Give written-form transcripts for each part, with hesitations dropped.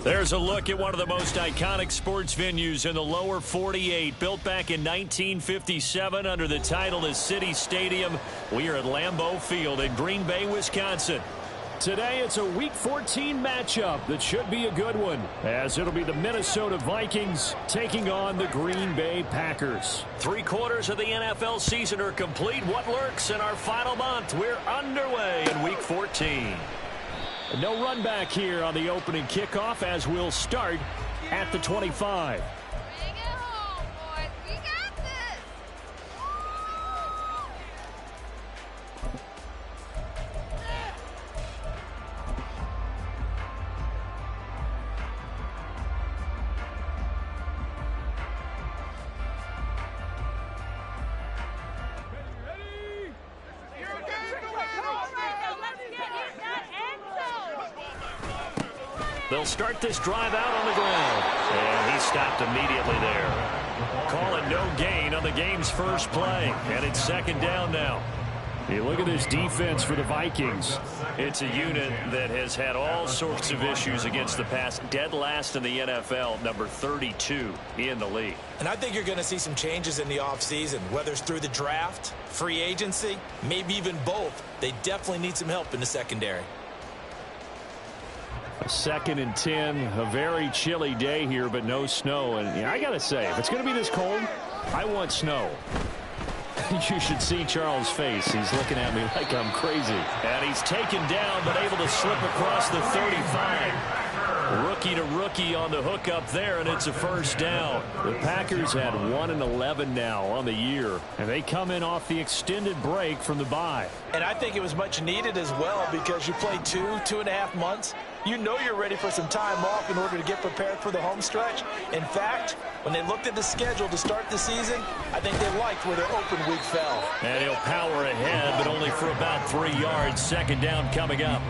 There's a look at one of the most iconic sports venues in the lower 48. Built back in 1957 under the title of City Stadium. We are at Lambeau Field in Green Bay, Wisconsin. Today it's a Week 14 matchup that should be a good one, as it'll be the Minnesota Vikings taking on the Green Bay Packers. 3/4 of the NFL season are complete. What lurks in our final month? We're underway in Week 14. No run back here on the opening kickoff as we'll start at the 25. Bring it home, boys. We got this. They'll start this drive out on the ground. And he stopped immediately there. Call it no gain on the game's first play. And it's second down now. You look at this defense for the Vikings. It's a unit that has had all sorts of issues against the pass. Dead last in the NFL, number 32 in the league. And I think you're going to see some changes in the offseason, whether it's through the draft, free agency, maybe even both. They definitely need some help in the secondary. A 2nd and 10, a very chilly day here, but no snow. And I got to say, if it's going to be this cold, I want snow. You should see Charles' face. He's looking at me like I'm crazy. And he's taken down, but able to slip across the 35. Rookie to rookie on the hook up there, and it's a first down. The Packers had 1-11 now on the year, and they come in off the extended break from the bye. And I think it was much needed as well, because you play 2.5 months. You know you're ready for some time off in order to get prepared for the home stretch. In fact, when they looked at the schedule to start the season, I think they liked where their open week fell. And he'll power ahead, but only for about 3 yards. Second down coming up.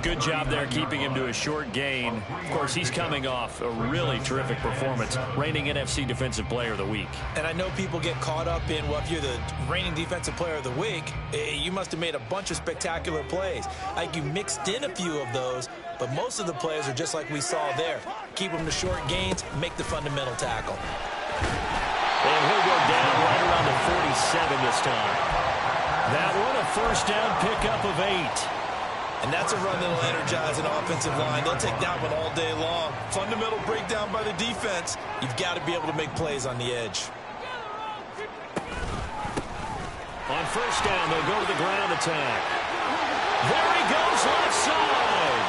Good job there keeping him to a short gain. Of course, he's coming off a really terrific performance. Reigning NFC Defensive Player of the Week. And I know people get caught up in, well, if you're the reigning Defensive Player of the Week, you must have made a bunch of spectacular plays. Like you mixed in a few of those, but most of the plays are just like we saw there. Keep them to short gains, make the fundamental tackle. And he'll go down right around the 47 this time. That one, a first down pickup of 8. And that's a run that'll energize an offensive line. They'll take that one all day long. Fundamental breakdown by the defense. You've got to be able to make plays on the edge. On first down, they'll go to the ground attack. There he goes, left side.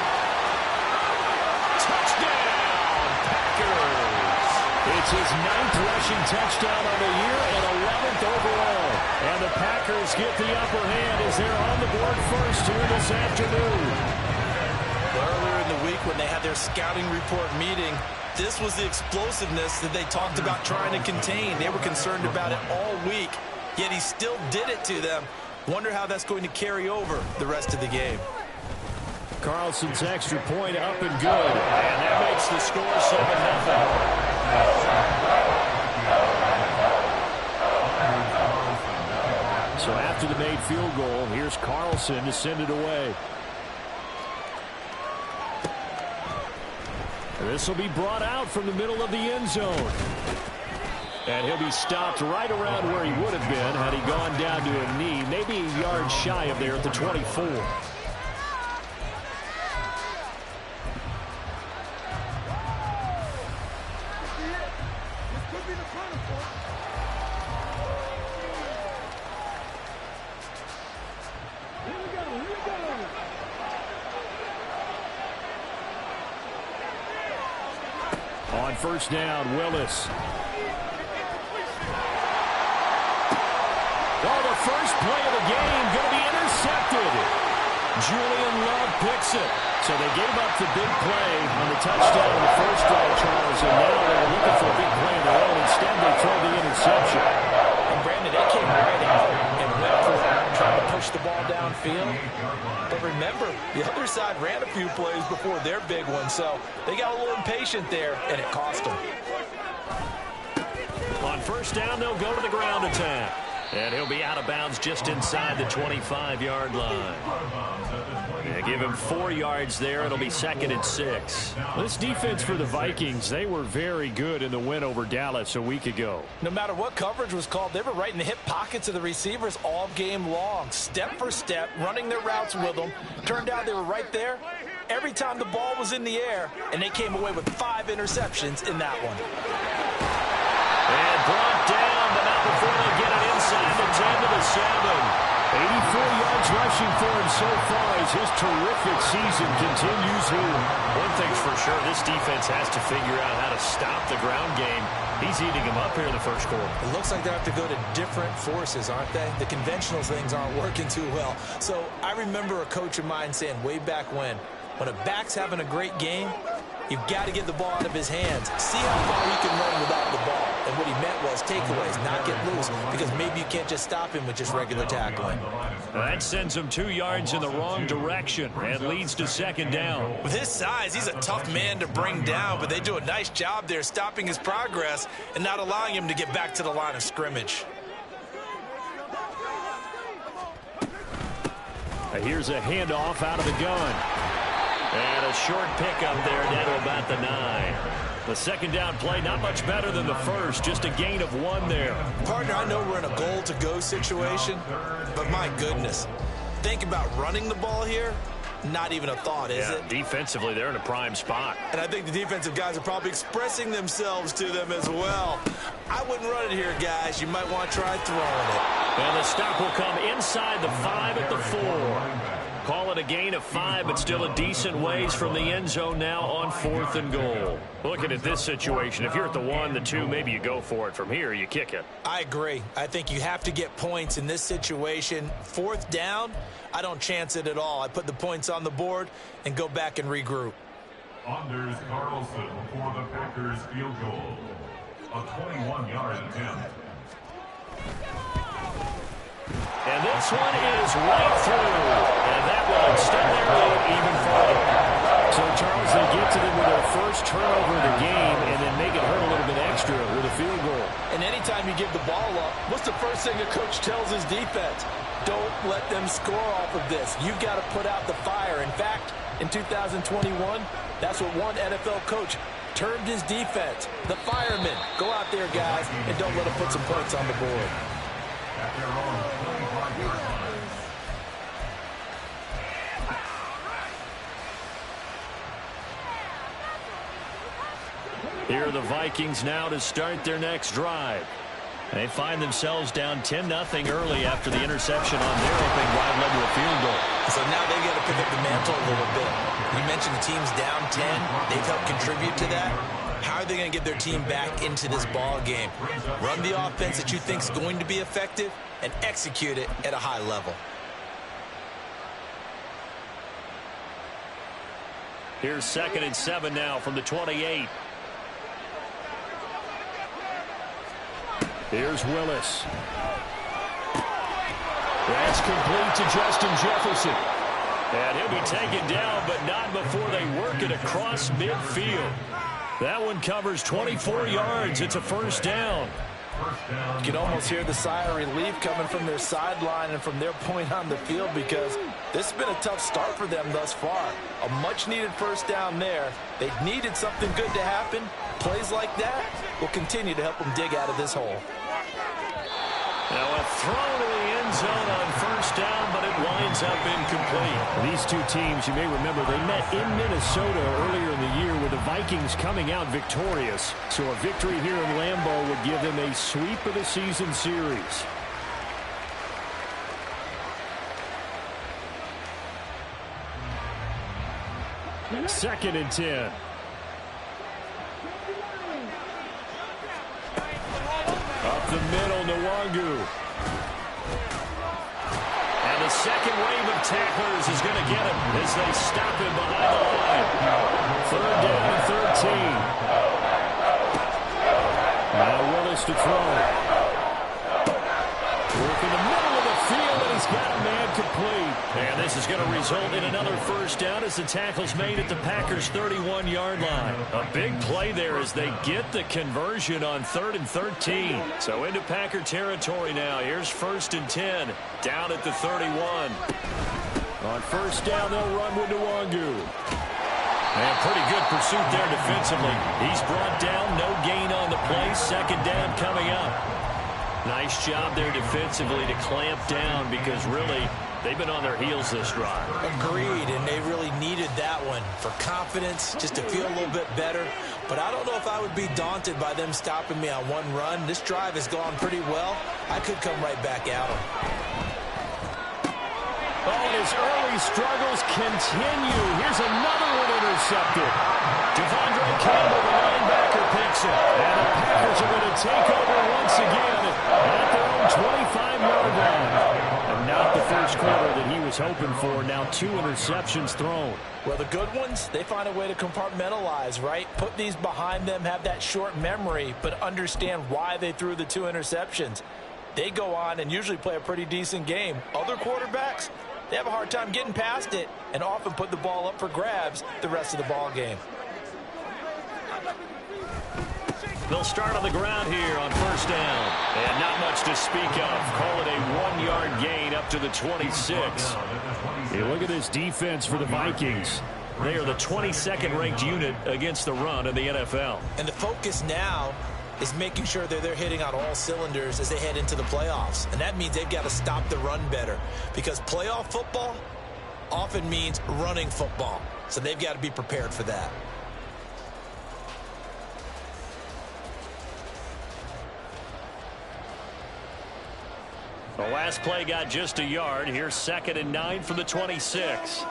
Touchdown, Packers. It's his 9th rushing touchdown on the year and 11th overall. And the Packers get the upper hand as they're on the board first here this afternoon. Earlier in the week when they had their scouting report meeting, this was the explosiveness that they talked about trying to contain. They were concerned about it all week, yet he still did it to them. Wonder how that's going to carry over the rest of the game. Carlson's extra point up and good. And that makes the score 7-0. So after the made field goal, here's Carlson to send it away. This will be brought out from the middle of the end zone. And he'll be stopped right around where he would have been had he gone down to a knee, maybe a yard shy of there at the 24. On first down, Willis. Oh, the first play of the game going to be intercepted. Julian Love picks it. So they gave up the big play on the touchdown on the first drive, Charles, and now they're looking for a big play of their own. Instead, they throw the interception. And Brandon, they came right out and went for it, trying to push the ball downfield. But remember, the other side ran a few plays before their big one, so they got a little impatient there, and it cost them. On first down, they'll go to the ground attack. And he'll be out of bounds just inside the 25-yard line. Yeah, give him 4 yards there. It'll be 2nd and 6. This defense for the Vikings, they were very good in the win over Dallas a week ago. No matter what coverage was called, they were right in the hip pockets of the receivers all game long, step for step, running their routes with them. Turned out they were right there every time the ball was in the air, and they came away with 5 interceptions in that one. And brought down, but not before they get it inside the 10 to the 7. 84 yards rushing for him so far as his terrific season continues here. One thing's for sure, this defense has to figure out how to stop the ground game. He's eating them up here in the first quarter. It looks like they have to go to different forces, aren't they? The conventional things aren't working too well. So I remember a coach of mine saying way back when a back's having a great game, you've got to get the ball out of his hands. See how far he can run without the ball. And what he meant was takeaways, not get loose, because maybe you can't just stop him with just regular tackling. That sends him 2 yards in the wrong direction and leads to 2nd down. With his size, he's a tough man to bring down, but they do a nice job there stopping his progress and not allowing him to get back to the line of scrimmage. Here's a handoff out of the gun. And a short pickup there down to about the 9. The 2nd down play, not much better than the first, just a gain of 1 there. Partner, I know we're in a goal-to-go situation, but my goodness, think about running the ball here. Not even a thought, is it? Defensively, they're in a prime spot. And I think the defensive guys are probably expressing themselves to them as well. I wouldn't run it here, guys. You might want to try throwing it. And the stop will come inside the 5 at the 4. Call it a gain of 5, but still a decent ways from the end zone now on 4th and goal. Looking at this situation, if you're at the 1, the 2, maybe you go for it. From here, you kick it. I agree. I think you have to get points in this situation. 4th down, I don't chance it at all. I put the points on the board and go back and regroup. Anders Carlson for the Packers field goal. A 21-yard attempt. And this one is right through. And that will extend their lead even further. So, Charles, they get to them with their first turnover of the game and then make it hurt a little bit extra with a field goal. And anytime you give the ball up, what's the first thing a coach tells his defense? Don't let them score off of this. You've got to put out the fire. In fact, in 2021, that's what one NFL coach termed his defense. The firemen. Go out there, guys, and don't let them put some points on the board. At their own 25-yard line. Here are the Vikings now to start their next drive. They find themselves down 10-0 early after the interception on their opening drive led to a field goal. So now they've got to pick up the mantle a little bit. You mentioned the team's down 10. They've helped contribute to that. How are they going to get their team back into this ball game? Run the offense that you think is going to be effective and execute it at a high level. Here's 2nd and 7 now from the 28. Here's Willis. That's complete to Justin Jefferson. And he'll be taken down, but not before they work it across midfield. That one covers 24 yards. It's a 1st down. You can almost hear the sigh of relief coming from their sideline and from their point on the field because this has been a tough start for them thus far. A much-needed 1st down there. They needed something good to happen. Plays like that will continue to help them dig out of this hole. Now a throw to the end zone on 1st down, but it winds up incomplete. These two teams, you may remember, they met in Minnesota earlier in the year with the Vikings coming out victorious. So a victory here in Lambeau would give them a sweep of the season series. Second and 10. Up the middle, Nwangu. And the second wave of tacklers is going to get him as they stop him behind the line. 3rd down and 13. Now Willis to throw. Work in the middle of the field, and he's got a man complete. And this This is going to result in another first down as the tackle's made at the Packers' 31-yard line. A big play there as they get the conversion on 3rd and 13. So into Packer territory now. Here's 1st and 10, down at the 31. On first down, they'll run with Nwangu. And pretty good pursuit there defensively. He's brought down, no gain on the play. 2nd down coming up. Nice job there defensively to clamp down because really they've been on their heels this drive. Agreed, and they really needed that one for confidence, just to feel a little bit better. But I don't know if I would be daunted by them stopping me on one run. This drive has gone pretty well. I could come right back at them. Oh, and his early struggles continue. Here's another one intercepted. Devondre Campbell, the linebacker, picks it. And the Packers are going to take over once again at their own 25-yard line. And not the first quarter that he was hoping for. Now 2 interceptions thrown. Well, the good ones, they find a way to compartmentalize, right? Put these behind them, have that short memory, but understand why they threw the 2 interceptions. They go on and usually play a pretty decent game. Other quarterbacks, they have a hard time getting past it and often put the ball up for grabs the rest of the ball game. They'll start on the ground here on first down. And not much to speak of. Call it a 1-yard gain up to the 26. Hey, look at this defense for the Vikings. They are the 22nd ranked unit against the run in the NFL. And the focus now is making sure that they're hitting on all cylinders as they head into the playoffs. And that means they've got to stop the run better, because playoff football often means running football. So they've got to be prepared for that. The last play got just a yard. Here's 2nd and 9 from the 26.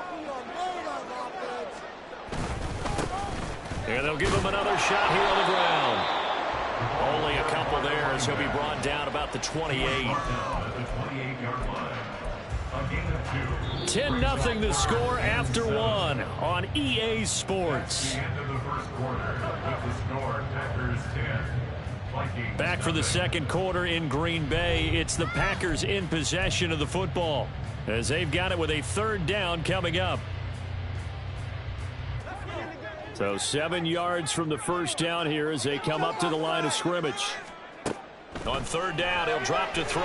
And they'll give him another shot here on the ground. Only a couple there as he'll be brought down about the 28. 10-0 the score after 1 on EA Sports. Back for the second quarter in Green Bay. It's the Packers in possession of the football as they've got it with a 3rd down coming up. So 7 yards from the first down here as they come up to the line of scrimmage. On 3rd down, he'll drop to throw.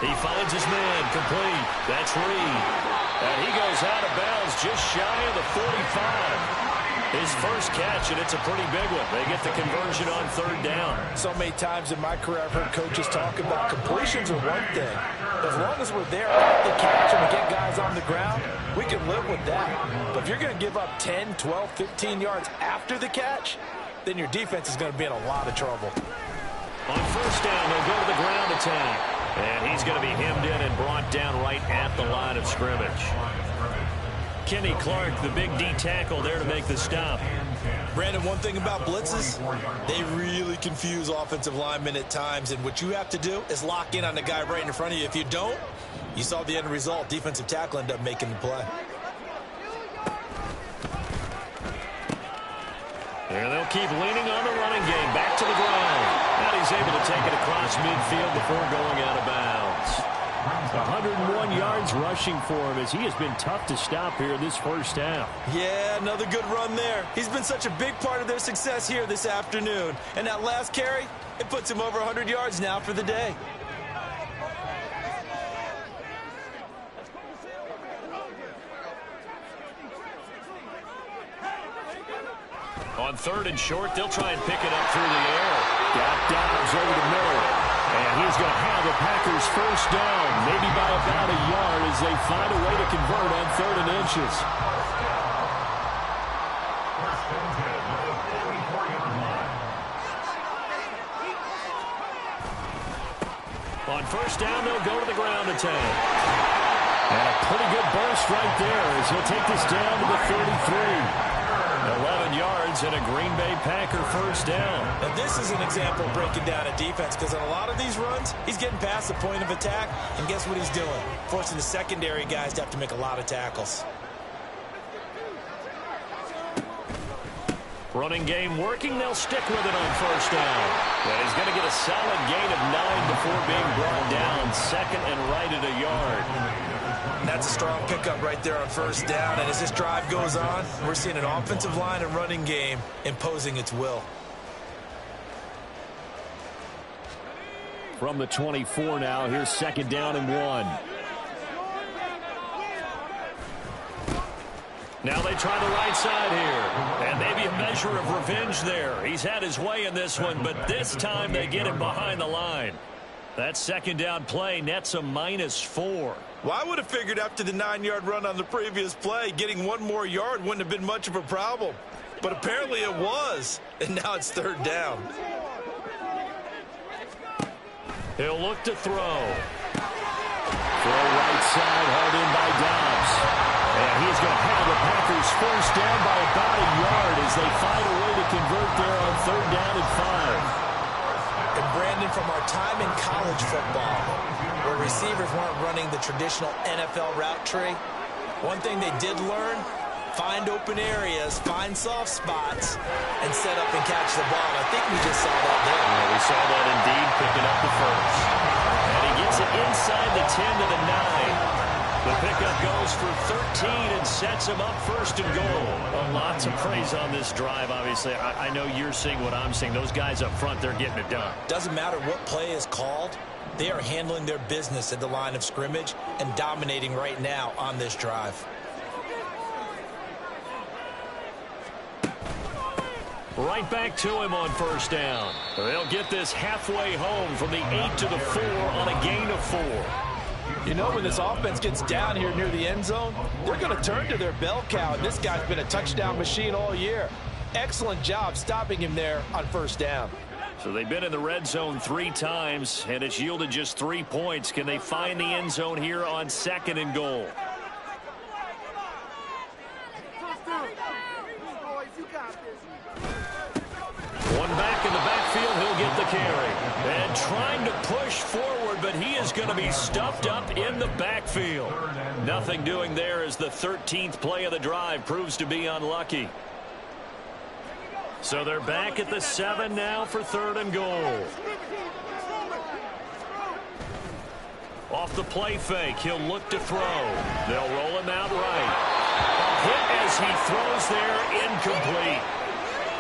He finds his man, complete. That's Reed. And he goes out of bounds just shy of the 45. His first catch, and it's a pretty big one. They get the conversion on 3rd down. So many times in my career I've heard coaches talk about completions are one thing. As long as we're there at the catch and we get guys on the ground, we can live with that. But if you're going to give up 10, 12, 15 yards after the catch, then your defense is going to be in a lot of trouble. On first down, they'll go to the ground attack. And he's going to be hemmed in and brought down right at the line of scrimmage. Kenny Clark, the big D tackle, there to make the stop. Brandon, one thing about blitzes, they really confuse offensive linemen at times, and what you have to do is lock in on the guy right in front of you. If you don't, you saw the end result. Defensive tackle ended up making the play. And they'll keep leaning on the running game. Back to the ground. And he's able to take it across midfield before going out of bounds. 101 yards rushing for him as he has been tough to stop here in this first half. Yeah, another good run there. He's been such a big part of their success here this afternoon. And that last carry, it puts him over 100 yards now for the day. On 3rd and short, they'll try and pick it up through the air. Got Dobbs over the middle. And he's going to have the Packers first down, maybe by about a yard as they find a way to convert on 3rd and inches. On first down, they'll go to the ground attack. And a pretty good burst right there as he'll take this down to the 33. 11 yards and a Green Bay Packer first down. And this is an example of breaking down a defense, because on a lot of these runs, he's getting past the point of attack, and guess what he's doing? Forcing the secondary guys to have to make a lot of tackles. Running game working. They'll stick with it on first down. And he's going to get a solid gain of 9 before being brought down. 2nd and right at a yard. And that's a strong pickup right there on first down. And as this drive goes on, we're seeing an offensive line and running game imposing its will. From the 24 now, here's 2nd down and 1. Now they try the right side here. And maybe a measure of revenge there. He's had his way in this one, but this time they get him behind the line. That 2nd down play nets a -4. Well, I would have figured after the 9-yard run on the previous play, getting one more yard wouldn't have been much of a problem. But apparently it was. And now it's 3rd down. He'll look to throw. Throw right side, hard in by Dobbs. And he's going to have the Packers first down by about a yard as they find a way to convert there on 3rd down and 5. And Brandon, from our time in college football, where receivers weren't running the traditional NFL route tree, one thing they did learn, find open areas, find soft spots, and set up and catch the ball. I think we just saw that there. Yeah, we saw that indeed, picking up the first. And he gets it inside the 10 to the 9. The pickup goes for 13 and sets him up 1st and goal. Well, lots of praise on this drive, obviously. I know you're seeing what I'm seeing. Those guys up front, they're getting it done. Doesn't matter what play is called. They are handling their business at the line of scrimmage and dominating right now on this drive. Right back to him on 1st down. They'll get this halfway home from the 8 to the 4 on a gain of 4. You know, when this offense gets down here near the end zone, they're going to turn to their bell cow. And this guy's been a touchdown machine all year. Excellent job stopping him there on 1st down. So they've been in the red zone 3 times, and it's yielded just 3 points. Can they find the end zone here on 2nd and goal? One back in the backfield, he'll get the carry. And trying to push forward, but he is going to be stuffed up in the backfield. Nothing doing there as the 13th play of the drive proves to be unlucky. So they're back at the 7 now for 3rd and goal. Off the play fake, he'll look to throw. They'll roll him out right. Hit as he throws there, incomplete.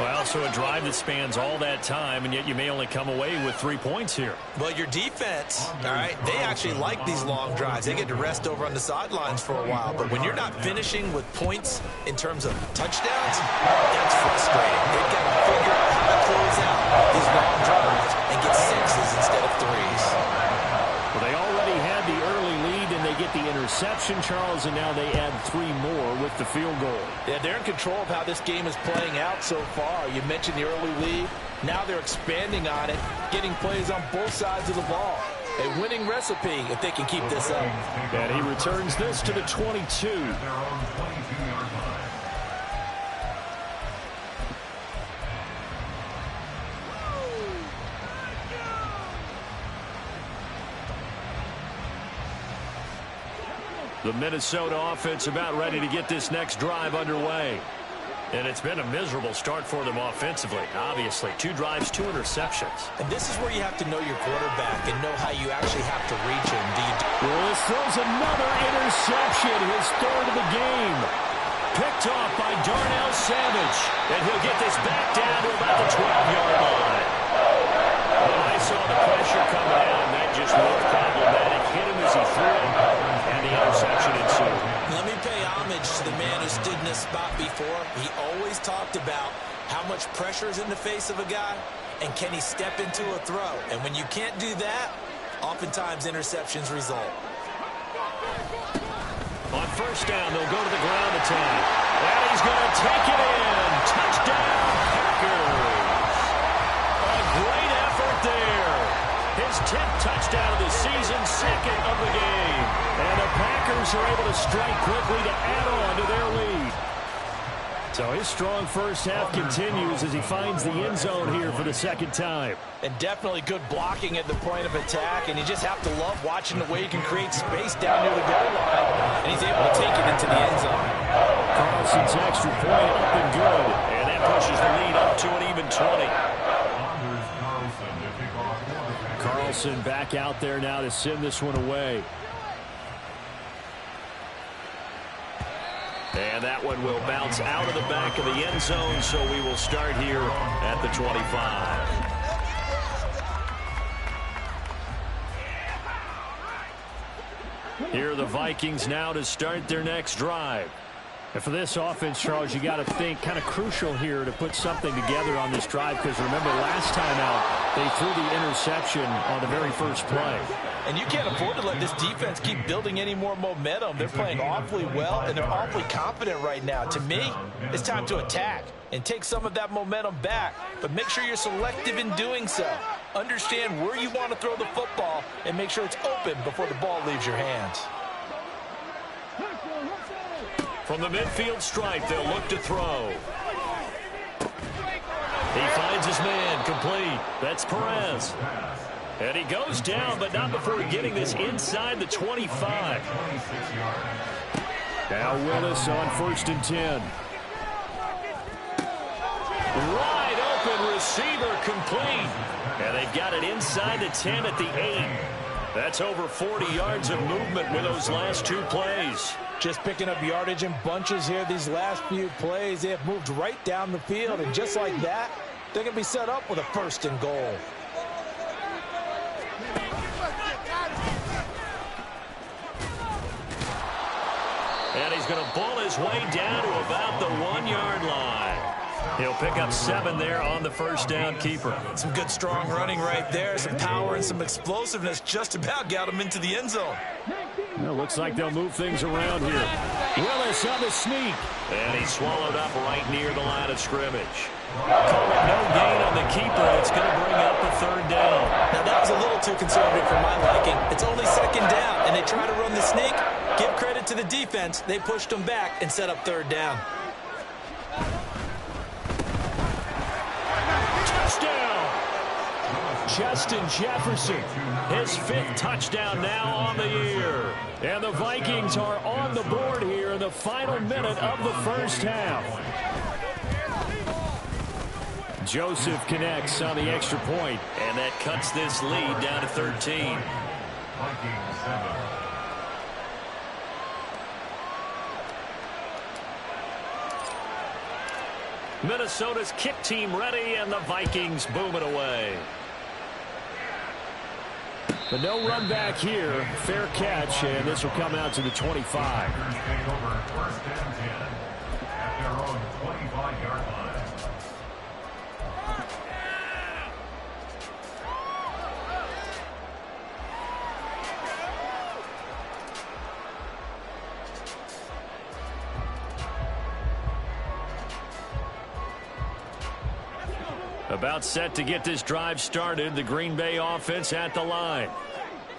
Well, so a drive that spans all that time, and yet you may only come away with 3 points here. Well, your defense, all right, they actually like these long drives. They get to rest over on the sidelines for a while. But when you're not finishing with points in terms of touchdowns, that's frustrating. They've got to figure out how to close out these long drives and get 6s instead of 3s. Well, they already had the early lead, and they get the interception, Charles, and now they add 3 more with the field goal. Yeah, they're in control of how this game is playing out so far. You mentioned the early lead. Now they're expanding on it, getting plays on both sides of the ball. A winning recipe if they can keep this up. And he returns this to the 22. The Minnesota offense about ready to get this next drive underway. And it's been a miserable start for them offensively. Obviously, 2 drives, 2 interceptions. And this is where you have to know your quarterback and know how you actually have to reach him. Well, this throws another interception, his 3rd of the game. Picked off by Darnell Savage. And he'll get this back down to about the 12-yard line. Well, I saw the pressure coming out, and that just looked problematic. Hit him as he threw it, and the interception ensued. Let me pay homage to the man who stood in this spot before. He always talked about how much pressure is in the face of a guy, and can he step into a throw. And when you can't do that, oftentimes interceptions result. On 1st down, they'll go to the ground attack. And he's going to take it in. Touchdown, Packers. A great effort there. His 10th touchdown of the season, 2nd of the game. And the Packers are able to strike quickly to add on to their lead. So his strong first half continues as he finds the end zone here for the 2nd time. And definitely good blocking at the point of attack. And you just have to love watching the way he can create space down near the goal line. And he's able to take it into the end zone. Carlson's extra point up and good. And that pushes the lead up to an even 20. Carlson back out there now to send this one away. And that one will bounce out of the back of the end zone, so we will start here at the 25. Here are the Vikings now to start their next drive. And for this offense, Charles, you got to think kind of crucial here to put something together on this drive, because remember last time out they threw the interception on the very first play. And you can't afford to let this defense keep building any more momentum. They're playing awfully well, and they're awfully confident right now. To me, it's time to attack and take some of that momentum back, but make sure you're selective in doing so. Understand where you want to throw the football and make sure it's open before the ball leaves your hands. From the midfield stripe, they'll look to throw. He finds his man, complete. That's Perez. And he goes down, but not before getting this inside the 25. Now Willis on 1st and 10. Wide open receiver, complete. And they've got it inside the 10 at the 8. That's over 40 yards of movement with those last two plays. Just picking up yardage in bunches here. These last few plays, they have moved right down the field. And just like that, they're going to be set up with a 1st and goal. And he's going to ball his way down to about the 1-yard line. He'll pick up 7 there on the first down keeper. Some good strong running right there. Some power and some explosiveness just about got him into the end zone. Well, looks like they'll move things around here. Willis on the sneak. And he's swallowed up right near the line of scrimmage. Call it no gain on the keeper. It's going to bring up a 3rd down. Now, that was a little too conservative for my liking. It's only 2nd down, and they try to run the sneak. Give credit to the defense. They pushed them back and set up 3rd down. Justin Jefferson, his 5th touchdown now on the year. And the Vikings are on the board here in the final minute of the first half. Joseph connects on the extra point. And that cuts this lead down to 13. Minnesota's kick team ready, and the Vikings boom it away. But no run back here. Fair catch, and this will come out to the 25. Take over 1st and 10 at their own 25-yard line. About set to get this drive started. The Green Bay offense at the line.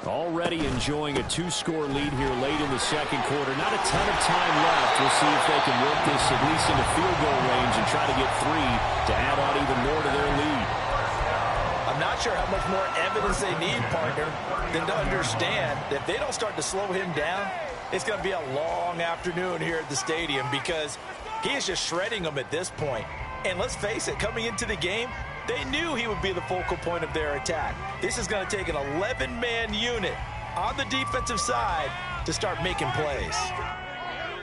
Already enjoying a 2-score lead here late in the second quarter. Not a ton of time left. We'll see if they can work this at least into field goal range and try to get 3 to add on even more to their lead. I'm not sure how much more evidence they need, partner, than to understand that if they don't start to slow him down, it's going to be a long afternoon here at the stadium, because he is just shredding them at this point. And let's face it, coming into the game, they knew he would be the focal point of their attack. This is going to take an 11-man unit on the defensive side to start making plays.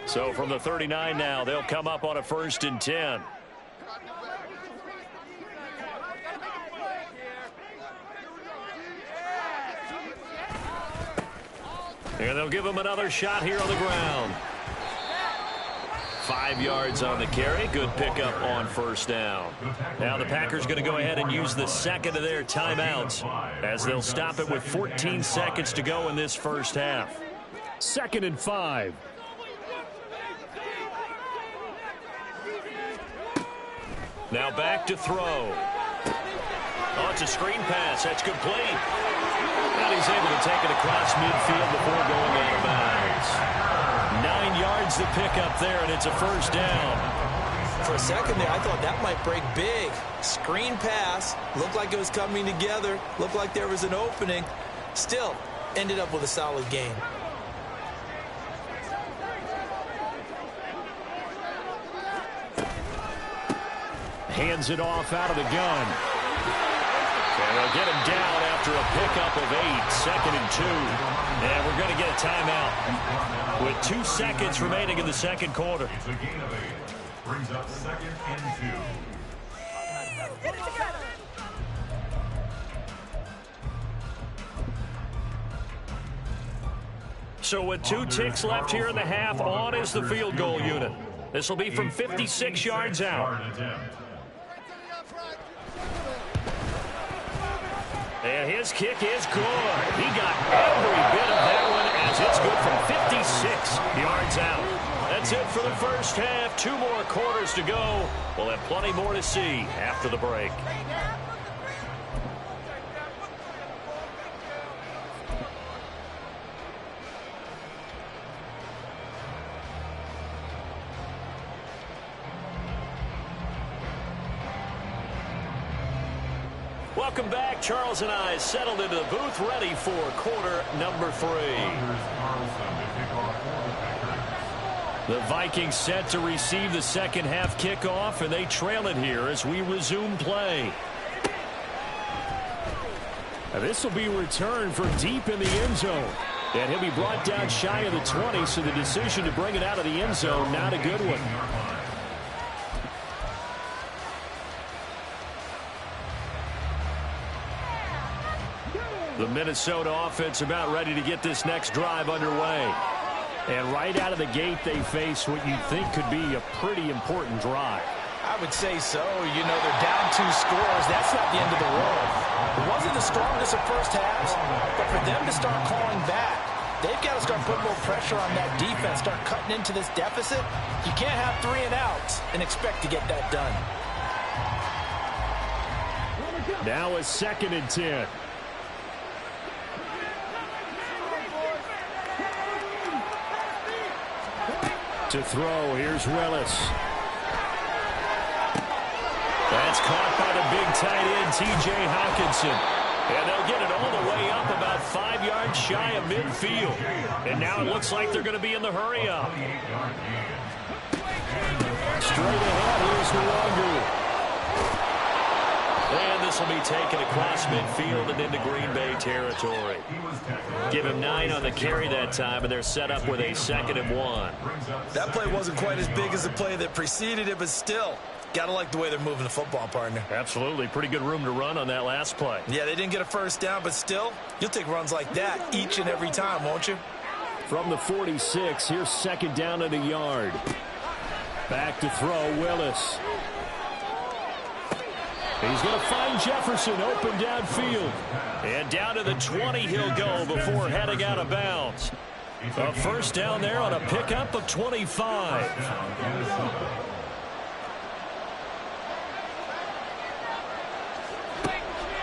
So from the 39 now, they'll come up on a 1st and 10. And they'll give him another shot here on the ground. 5 yards on the carry. Good pickup on 1st down. Now the Packers going to go ahead and use the 2nd of their timeouts as they'll stop it with 14 seconds to go in this first half. 2nd and 5. Now back to throw. Oh, it's a screen pass. That's complete. And he's able to take it across midfield before going out of bounds. 9 yards to pick up there, and it's a 1st down. For a second there, I thought that might break big. Screen pass. Looked like it was coming together. Looked like there was an opening. Still, ended up with a solid game. Hands it off out of the gun. And they'll get him down after after a pickup of 8, 2nd and 2. And we're going to get a timeout with 2 seconds remaining in the second quarter. It's a gain of 8. Brings up 2nd and 2. Get it together. So with 2 ticks left here in the half, on is the field goal unit. This will be from 56 yards out. And his kick is good. He got every bit of that one as it's good from 56 yards out. That's it for the first half. 2 more quarters to go. We'll have plenty more to see after the break. Welcome back. Charles and I settled into the booth, ready for quarter number 3. The Vikings set to receive the second half kickoff, and they trail it here as we resume play. Now this will be returned from deep in the end zone. And he'll be brought down shy of the 20, so the decision to bring it out of the end zone, not a good one. The Minnesota offense about ready to get this next drive underway. And right out of the gate, they face what you think could be a pretty important drive. I would say so. You know, they're down 2 scores. That's not the end of the world. It wasn't the strongest of first halves, but for them to start calling back, they've got to start putting more pressure on that defense, start cutting into this deficit. You can't have 3 and outs and expect to get that done. Now a 2nd and 10. To throw, here's Willis. That's caught by the big tight end, T.J. Hawkinson. And they'll get it all the way up about 5 yards shy of midfield. And now it looks like they're going to be in the hurry up. Straight ahead, here's Luongo. And this will be taken across midfield and into Green Bay territory. Give him 9 on the carry that time, and they're set up with a 2nd and 1. That play wasn't quite as big as the play that preceded it, but still, got to like the way they're moving the football, partner. Absolutely. Pretty good room to run on that last play. Yeah, they didn't get a first down, but still, you'll take runs like that each and every time, won't you? From the 46, here's 2nd down and a yard. Back to throw, Willis. He's going to find Jefferson open downfield. And down to the 20 he'll go before heading out of bounds. A first down there on a pickup of 25.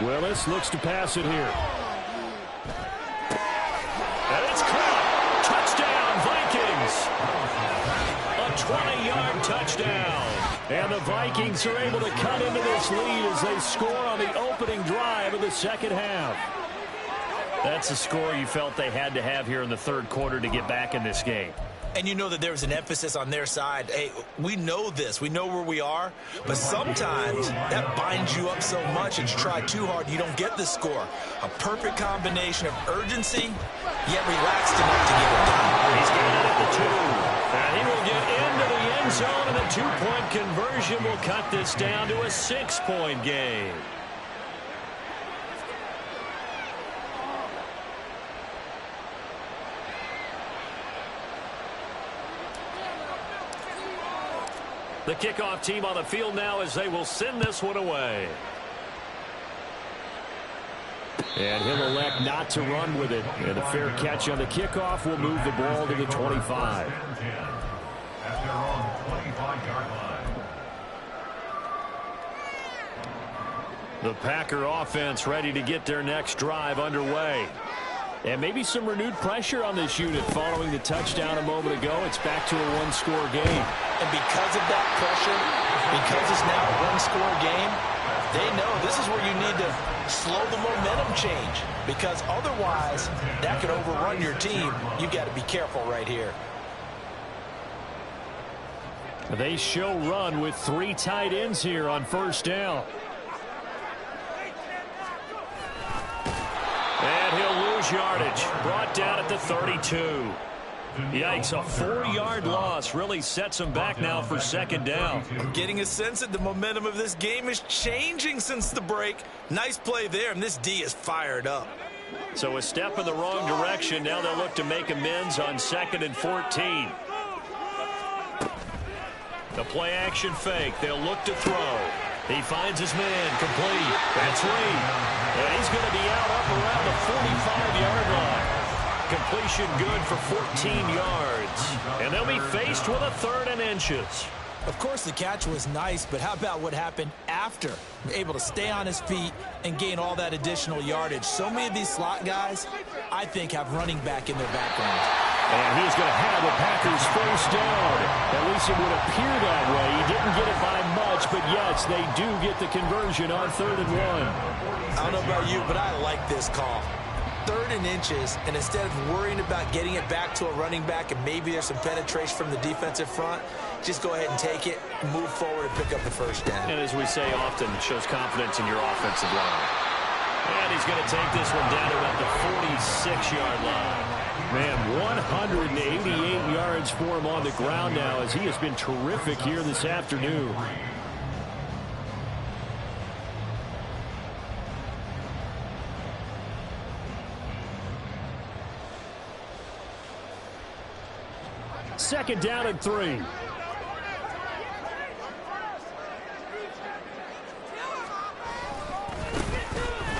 Willis looks to pass it here. And it's caught. Touchdown, Vikings. A 20-yard touchdown. And the Vikings are able to cut into this lead as they score on the opening drive of the second half. That's a score you felt they had to have here in the third quarter to get back in this game. And you know that there was an emphasis on their side. Hey, we know this. We know where we are. But sometimes that binds you up so much and you try too hard, you don't get the score. A perfect combination of urgency, yet relaxed enough to get it done. He's got it at the 2. And he will get into the end zone, and the 2-point conversion will cut this down to a 6-point game. The kickoff team on the field now as they will send this one away. And he'll elect not to run with it. And a fair catch on the kickoff will move the ball to the 25. At their own 25-yard line. The Packer offense ready to get their next drive underway. And maybe some renewed pressure on this unit following the touchdown a moment ago. It's back to a one-score game. And because of that pressure, because it's now a one-score game, they know this is where you need to slow the momentum change. Because otherwise, that could overrun your team. You've got to be careful right here. They show run with 3 tight ends here on first down. lose yardage. Brought down at the 32. Yikes, a 4-yard loss really sets them back now for second down. I'm getting a sense that the momentum of this game is changing since the break. Nice play there, and this D is fired up. So a step in the wrong direction. Now they'll look to make amends on 2nd and 14. The play action fake. They'll look to throw. He finds his man. Complete. That's Reed. And he's going to be out up around the 45-yard line. Completion good for 14 yards. And they'll be faced with a 3rd and inches. Of course, the catch was nice, but how about what happened after? Able to stay on his feet and gain all that additional yardage. So many of these slot guys, I think, have running back in their background. And he's going to have the Packers first down. At least it would appear that way. He didn't get it by much, but yes, they do get the conversion on 3rd and 1. I don't know about you, but I like this call. 3rd and inches, and instead of worrying about getting it back to a running back and maybe there's some penetration from the defensive front, just go ahead and take it, move forward, and pick up the first down. And as we say often, it shows confidence in your offensive line. And he's going to take this one down to about the 46-yard line. Man, 188 yards for him on the ground now as he has been terrific here this afternoon. Second down and 3.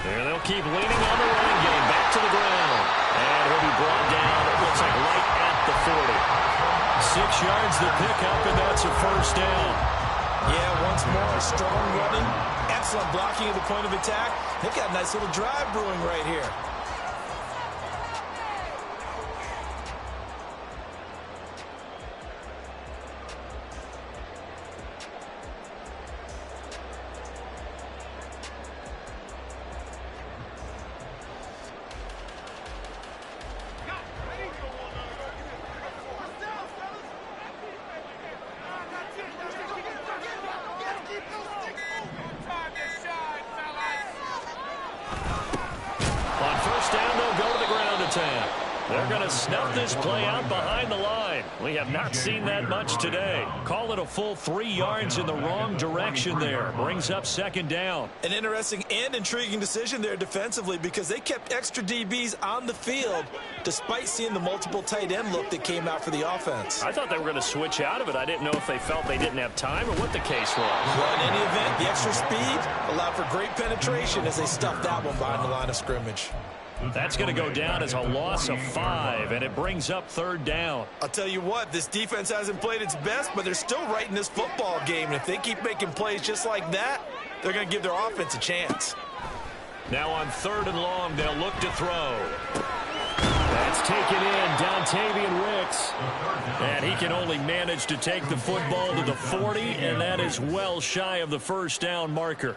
There they'll keep leaning on the running game. Back to the ground. And he'll be brought down, it looks like right at the 40. 6 yards the pickup, and that's a first down. Yeah, once more, strong running. Excellent blocking at the point of attack. They've got a nice little drive brewing right here. They're going to snuff this play out behind the line. We have not seen that much today. Call it a full 3 yards in the wrong direction there. Brings up second down. An interesting and intriguing decision there defensively because they kept extra DBs on the field despite seeing the multiple tight end look that came out for the offense. I thought they were going to switch out of it. I didn't know if they felt they didn't have time or what the case was. Well, in any event, the extra speed allowed for great penetration as they stuffed that one behind the line of scrimmage. That's going to go down as a loss of 5, and it brings up third down. I'll tell you what, this defense hasn't played its best, but they're still right in this football game. And if they keep making plays just like that, they're going to give their offense a chance. Now on 3rd and long, they'll look to throw. That's taken in, Dontavian Wicks. And he can only manage to take the football to the 40, and that is well shy of the first down marker.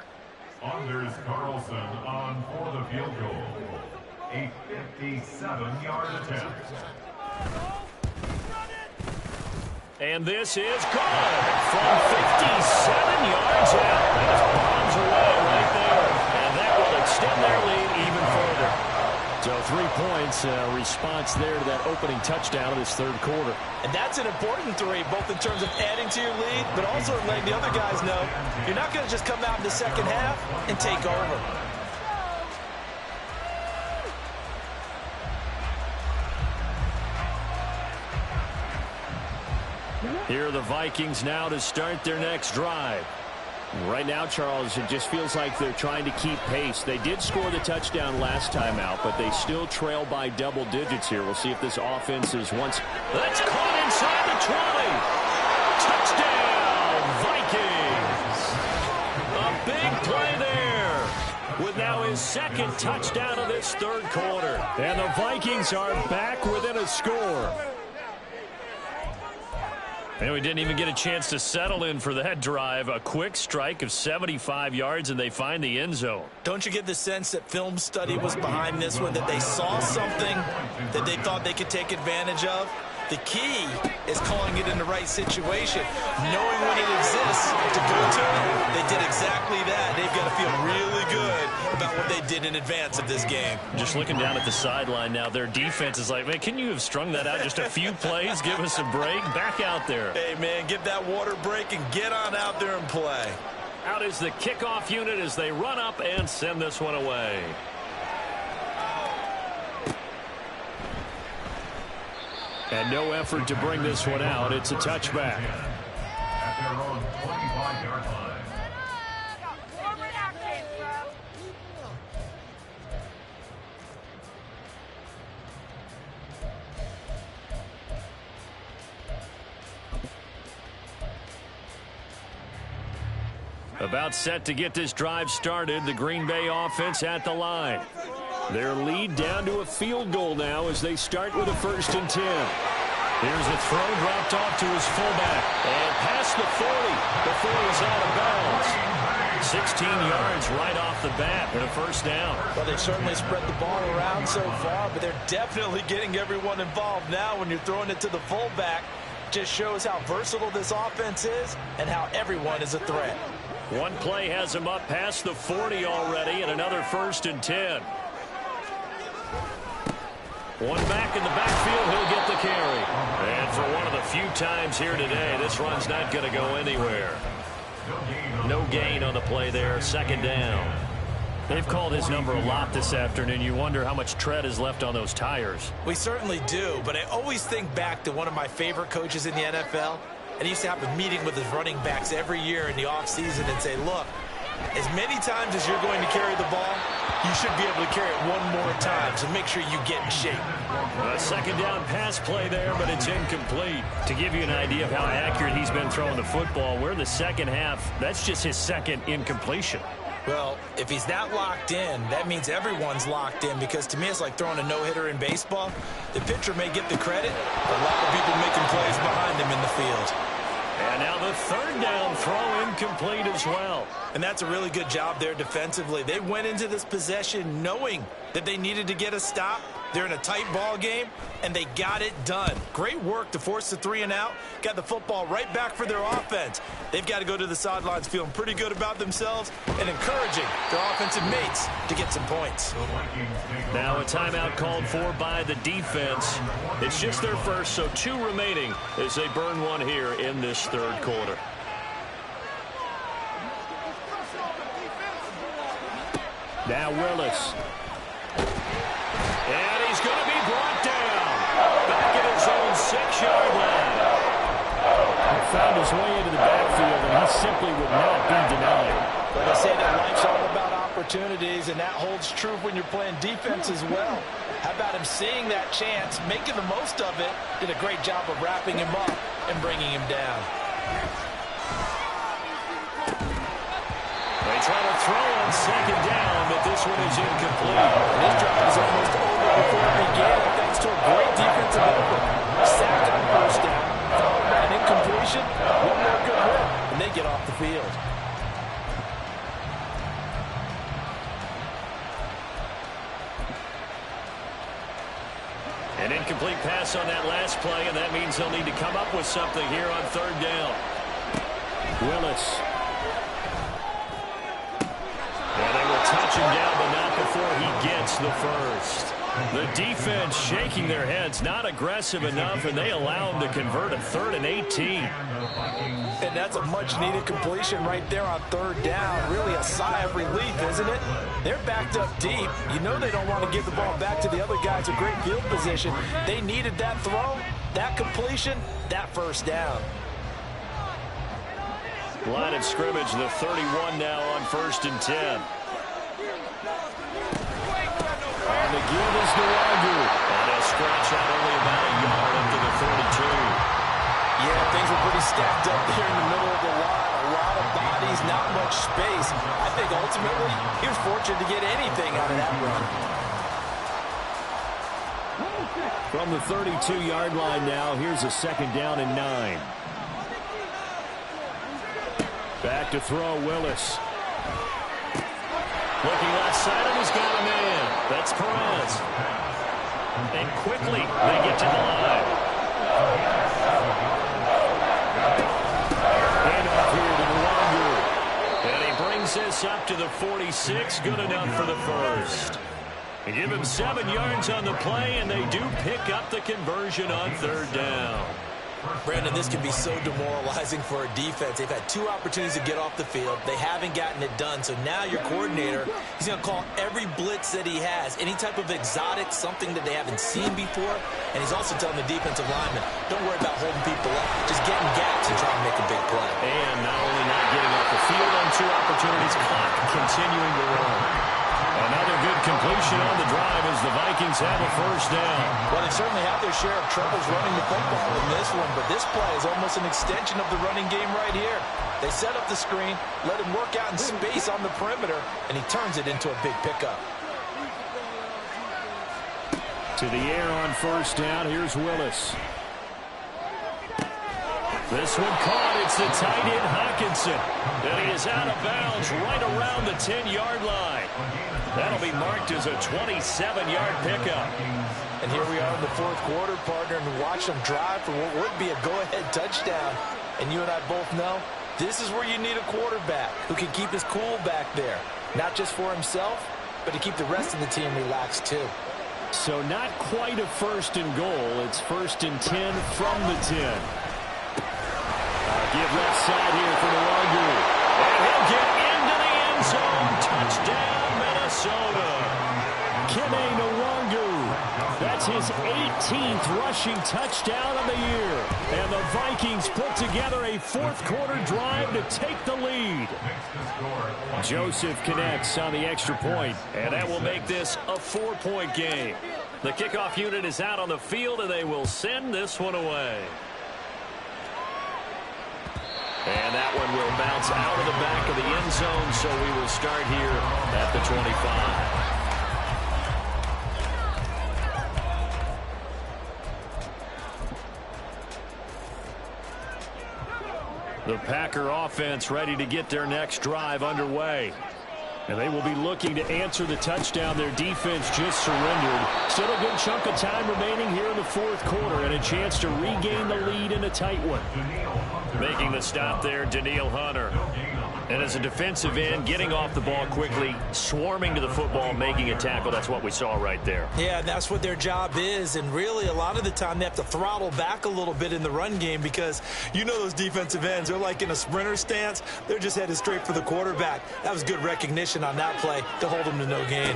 Anders Carlson on for the field goal. A 57-yard attempt. And this is good from 57 yards out. That just bombs away right there. And that will extend their lead even further. So 3 points, response there to that opening touchdown of this third quarter. And that's an important 3, both in terms of adding to your lead, but also letting the other guys know you're not going to just come out in the second half and take over. Here are the Vikings now to start their next drive. Right now, Charles, it just feels like they're trying to keep pace. They did score the touchdown last time out, but they still trail by double digits here. We'll see if this offense is once... That's caught inside the 20. Touchdown, Vikings. A big play there with now his second touchdown of this third quarter. And the Vikings are back within a score. And we didn't even get a chance to settle in for that drive. A quick strike of 75 yards, and they find the end zone. Don't you get the sense that film study was behind this one, that they saw something that they thought they could take advantage of? The key is calling it in the right situation, knowing when it exists to go to it. They did exactly that. They've got to feel really good about what they did in advance of this game. Just looking down at the sideline now, their defense is like, man, can you have strung that out just a few plays? Give us a break. Back out there. Hey, man, give that water break and get on out there and play. Out is the kickoff unit as they run up and send this one away. And no effort to bring this one out. It's a touchback. At their own 25-yard line. About set to get this drive started. The Green Bay offense at the line. Their lead down to a field goal now as they start with a 1st and 10. Here's a throw dropped off to his fullback. And past the 40 before he's out of bounds. 16 yards right off the bat and a 1st down. Well, they've certainly spread the ball around so far, but they're definitely getting everyone involved now when you're throwing it to the fullback. Just shows how versatile this offense is and how everyone is a threat. One play has him up past the 40 already and another 1st and 10. One back in the backfield, he'll get the carry. And for one of the few times here today, this run's not going to go anywhere. No gain on the play there, 2nd down. They've called his number a lot this afternoon. You wonder how much tread is left on those tires. We certainly do, but I always think back to one of my favorite coaches in the NFL. And he used to have a meeting with his running backs every year in the offseason and say, look, as many times as you're going to carry the ball, you should be able to carry it one more time, so make sure you get in shape. A 2nd down pass play there, but it's incomplete. To give you an idea of how accurate he's been throwing the football, we're in the second half. That's just his 2nd incompletion. Well, if he's that locked in, that means everyone's locked in, because to me it's like throwing a no-hitter in baseball. The pitcher may get the credit, but a lot of people making plays behind him in the field. And now the 3rd down throw incomplete as well. And that's a really good job there defensively. They went into this possession knowing that they needed to get a stop. They're in a tight ball game, and they got it done. Great work to force the 3 and out. Got the football right back for their offense. They've got to go to the sidelines feeling pretty good about themselves and encouraging their offensive mates to get some points. Now a timeout called for by the defense. It's just their first, so 2 remaining as they burn one here in this 3rd quarter. Now Willis. And he's going to be brought down. Back at his own 6-yard line. He found his way into the backfield, and he simply would not be denied. But they say that life's all about opportunities, and that holds true when you're playing defense as well. How about him seeing that chance, making the most of it, did a great job of wrapping him up and bringing him down. They try to throw on 2nd down, but this one is incomplete. This drive is almost over before it began, thanks to a great defensive effort. Sacked on 1st down, followed by an incompletion, one more good hit, and they get off the field. An incomplete pass on that last play, and that means they'll need to come up with something here on 3rd down. Willis. And they will touch him down, but not before he gets the 1st. The defense shaking their heads, not aggressive enough, and they allow him to convert a 3rd and 18. And that's a much-needed completion right there on 3rd down. Really a sigh of relief, isn't it? They're backed up deep. You know they don't want to give the ball back to the other guys in great field position. They needed that throw, that completion, that 1st down. Line of scrimmage, the 31 now on 1st and 10. On the give is Nwangu. And a scratch out only about a yard up to the 32. Yeah, things were pretty stacked up there in the middle of the line. A lot of bodies, not much space. I think ultimately he was fortunate to get anything out of that run. From the 32-yard line now, here's a 2nd down and 9. Back to throw, Willis. Looking left side, and he's got a man. That's Perez. And quickly, they get to the line. Handoff here to Nwangu. And he brings brings this up to the 46. Good enough for the first. They give him 7 yards on the play, and they do pick up the conversion on 3rd down. Brandon, this can be so demoralizing for a defense. They've had 2 opportunities to get off the field. They haven't gotten it done. So now your coordinator, he's going to call every blitz that he has, any type of exotic, something that they haven't seen before. And he's also telling the defensive lineman, don't worry about holding people up. Just get in gaps and try and make a big play. And not only not getting off the field on 2 opportunities, clock continuing to run. Another good completion on the drive as the Vikings have a 1st down. Well, they certainly have their share of troubles running the football in this one, but this play is almost an extension of the running game right here. They set up the screen, let him work out in space on the perimeter, and he turns it into a big pickup. To the air on 1st down. Here's Willis. This one caught. It's the tight end Hawkinson. And he is out of bounds right around the 10-yard line. That'll be marked as a 27-yard pickup. And here we are in the 4th quarter, partner, and watch them drive for what would be a go-ahead touchdown. And you and I both know this is where you need a quarterback who can keep his cool back there. Not just for himself, but to keep the rest of the team relaxed too. So not quite a 1st and goal. It's 1st and 10 from the 10. Give left side here for Nwangwu. And he'll get into the end zone. Touchdown, Minnesota. Kene Nwangwu. That's his 18th rushing touchdown of the year. And the Vikings put together a 4th quarter drive to take the lead. Joseph connects on the extra point. And that will make this a 4-point game. The kickoff unit is out on the field, and they will send this one away. And that one will bounce out of the back of the end zone, so we will start here at the 25. The Packer offense ready to get their next drive underway. And they will be looking to answer the touchdown their defense just surrendered. Still a good chunk of time remaining here in the 4th quarter and a chance to regain the lead in a tight one. Making the stop there, Danielle Hunter. And as a defensive end, getting off the ball quickly, swarming to the football, making a tackle. That's what we saw right there. Yeah, that's what their job is. And really, a lot of the time, they have to throttle back a little bit in the run game because you know those defensive ends, they're like in a sprinter stance. They're just headed straight for the quarterback. That was good recognition on that play to hold him to no gain.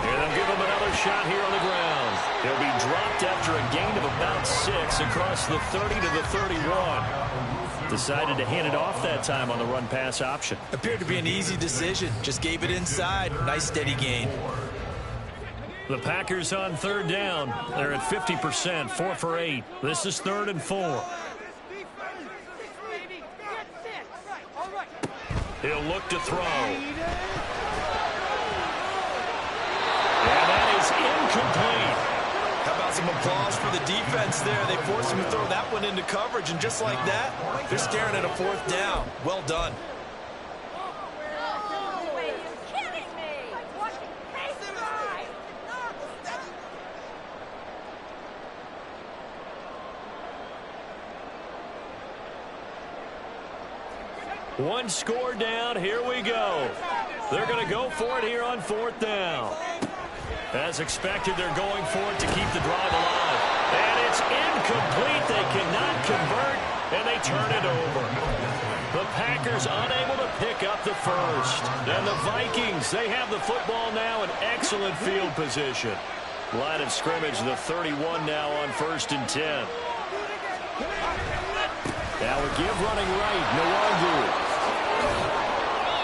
And they'll give him another shot here on the ground. He'll be dropped after a gain of about 6 across the 30 to the 31. Decided to hand it off that time on the run-pass option. Appeared to be an easy decision. Just gave it inside. Nice steady gain. The Packers on 3rd down. They're at 50%, 4 for 8. This is 3rd and 4. He'll look to throw. And that is incomplete. How about some applause for the defense there? They forced him to throw that one into coverage, and just like that, they're staring at a 4th down. Well done. One score down. Here we go. They're going to go for it here on 4th down. As expected, they're going for it to keep the drive alive. And it's incomplete. They cannot convert, and they turn it over. The Packers unable to pick up the first. And the Vikings, they have the football now in excellent field position. Line of scrimmage, the 31 now on 1st and 10. Now a give running right, Nwangwu.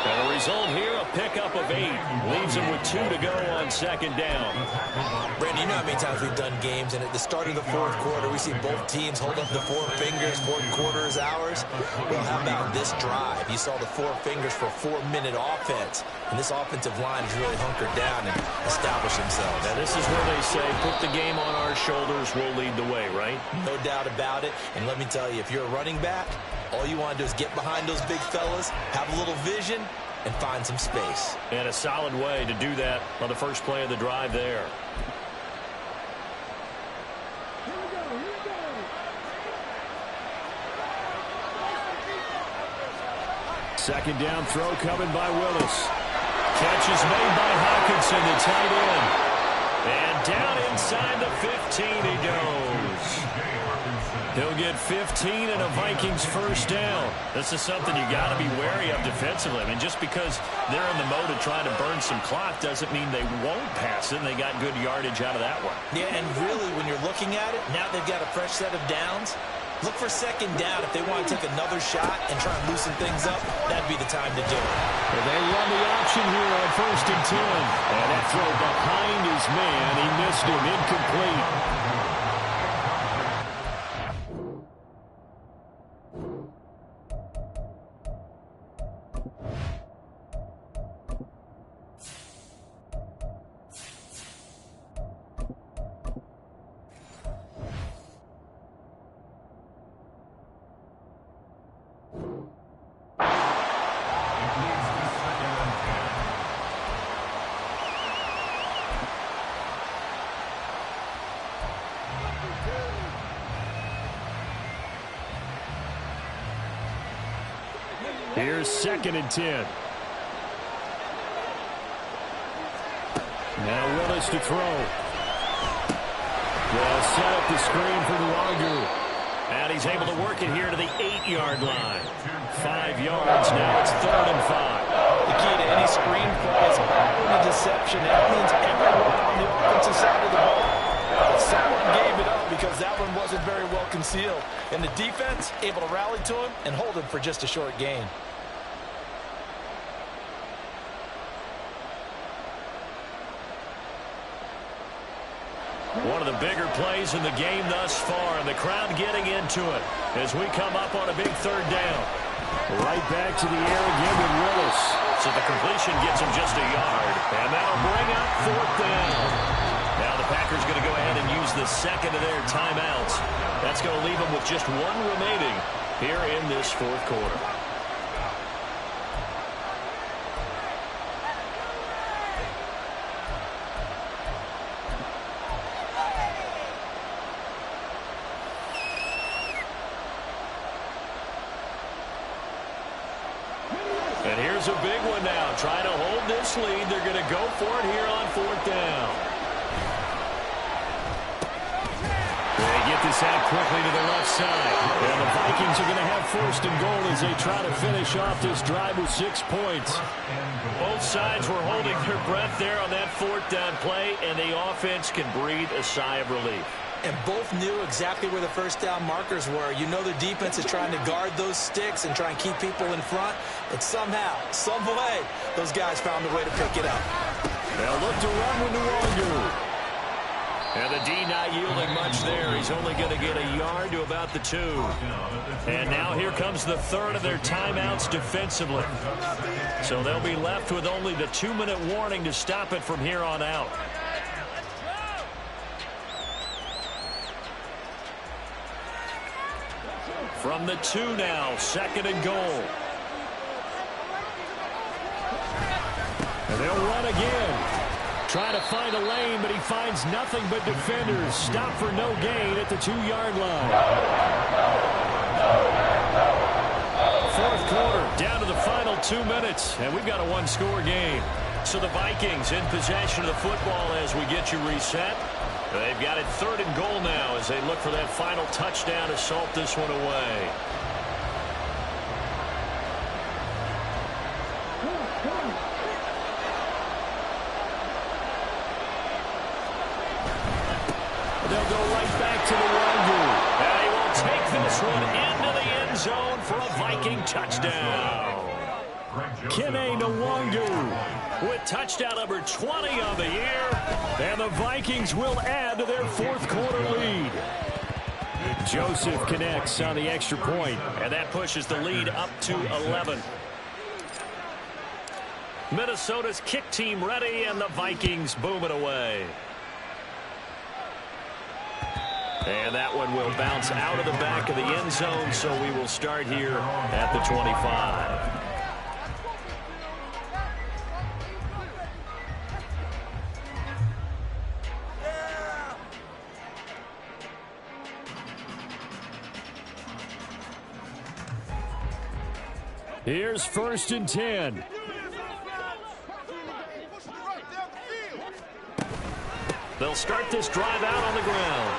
And the result here, a pickup of 8. Leaves him with 2 to go on 2nd down. Brandon, you know how many times we've done games, and at the start of the 4th quarter, we see both teams hold up the 4 fingers, 4th quarter is ours. Well, how about this drive? You saw the 4 fingers for a 4-minute offense, and this offensive line has really hunkered down and established themselves. Now, this is where they say, put the game on our shoulders, we'll lead the way, right? No doubt about it, and let me tell you, if you're a running back, all you want to do is get behind those big fellas, have a little vision, and find some space. And a solid way to do that on the first play of the drive there. Second down throw coming by Willis. Catch is made by Hawkinson, the tight end. And down inside the 15 he goes. He'll get 15 and a Vikings first down. This is something you got to be wary of defensively. I mean, just because they're in the mode of trying to burn some clock doesn't mean they won't pass it, and they got good yardage out of that one. Yeah, and really, when you're looking at it, now they've got a fresh set of downs. Look for second down. If they want to take another shot and try and loosen things up, that'd be the time to do it. Well, they run the option here on 1st and 10. And that throw behind his man. He missed him. Incomplete. Here's 2nd and 10. Now Willis to throw. They'll set up the screen for Nwangu. And he's able to work it here to the 8-yard line. 5 yards now. It's 3rd and 5. The key to any screen play is a deception. That means everyone on the offensive side of the ball. But someone gave it up because that one wasn't very well concealed. And the defense able to rally to him and hold him for just a short gain. One of the bigger plays in the game thus far, and the crowd getting into it as we come up on a big 3rd down. Right back to the air again with Willis. So the completion gets him just a yard, and that'll bring up 4th down. Now the Packers going to go ahead and use the second of their timeouts. That's going to leave them with just 1 remaining here in this 4th quarter. And here's a big one now. Trying to hold this lead. They're going to go for it here on 4th down. They get this out quickly to the left side. And the Vikings are going to have 1st and goal as they try to finish off this drive with 6 points. Both sides were holding their breath there on that 4th down play, and the offense can breathe a sigh of relief. And both knew exactly where the first down markers were. You know the defense is trying to guard those sticks and try and keep people in front. But somehow, some way, those guys found a way to pick it up. They'll look to run with Nwangu. And the D not yielding much there. He's only going to get a yard to about the 2. And now here comes the 3rd of their timeouts defensively. So they'll be left with only the 2-minute warning to stop it from here on out. From the 2 now, 2nd and goal. And they'll run again. Trying to find a lane, but he finds nothing but defenders. Stop for no gain at the 2-yard line. 4th quarter, down to the final 2 minutes, and we've got a 1-score game. So the Vikings in possession of the football as we get you reset. They've got it 3rd and goal now as they look for that final touchdown to salt this one away. They'll go right back to the Nwangu. And he will take this one into the end zone for a Viking touchdown. Kene Nwangu with touchdown number 20 on the year. And the Vikings will add to their 4th quarter lead. Joseph connects on the extra point. And that pushes the lead up to 11. Minnesota's kick team ready, and the Vikings boom it away. And that one will bounce out of the back of the end zone, so we will start here at the 25. Here's 1st and 10. They'll start this drive out on the ground.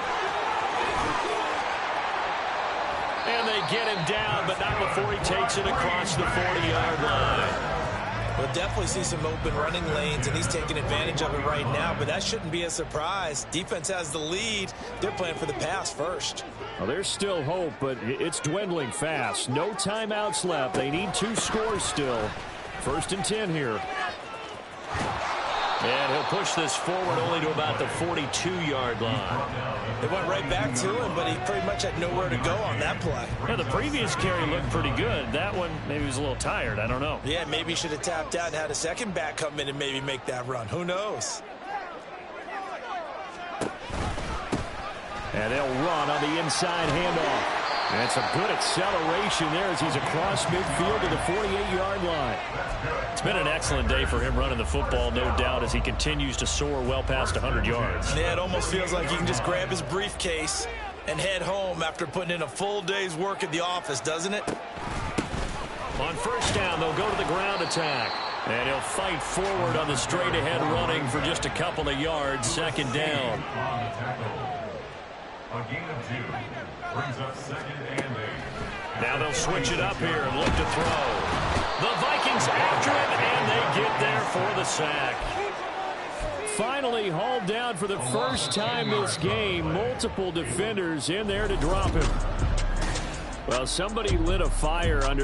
And they get him down, but not before he takes it across the 40-yard line. We'll definitely see some open running lanes, and he's taking advantage of it right now, but that shouldn't be a surprise. Defense has the lead. They're playing for the pass first. Well, there's still hope, but it's dwindling fast. No timeouts left. They need 2 scores still. 1st and 10 here. And he'll push this forward only to about the 42-yard line. They went right back to him, but he pretty much had nowhere to go on that play. Yeah, the previous carry looked pretty good. That one, maybe he was a little tired. I don't know. Yeah, maybe he should have tapped out and had a second back come in and maybe make that run. Who knows? And they'll run on the inside handoff. And some good acceleration there as he's across midfield to the 48-yard line. It's been an excellent day for him running the football, no doubt, as he continues to soar well past 100 yards. Yeah, it almost feels like he can just grab his briefcase and head home after putting in a full day's work at the office, doesn't it? On 1st down, they'll go to the ground attack. And he'll fight forward on the straight-ahead running for just a couple of yards. 2nd down. A gain of 2 brings up 2nd and 8. Now they'll switch it up here and look to throw. The Vikings after him, and they get there for the sack. Finally hauled down for the first time this game. Multiple defenders in there to drop him. Well, somebody lit a fire under that.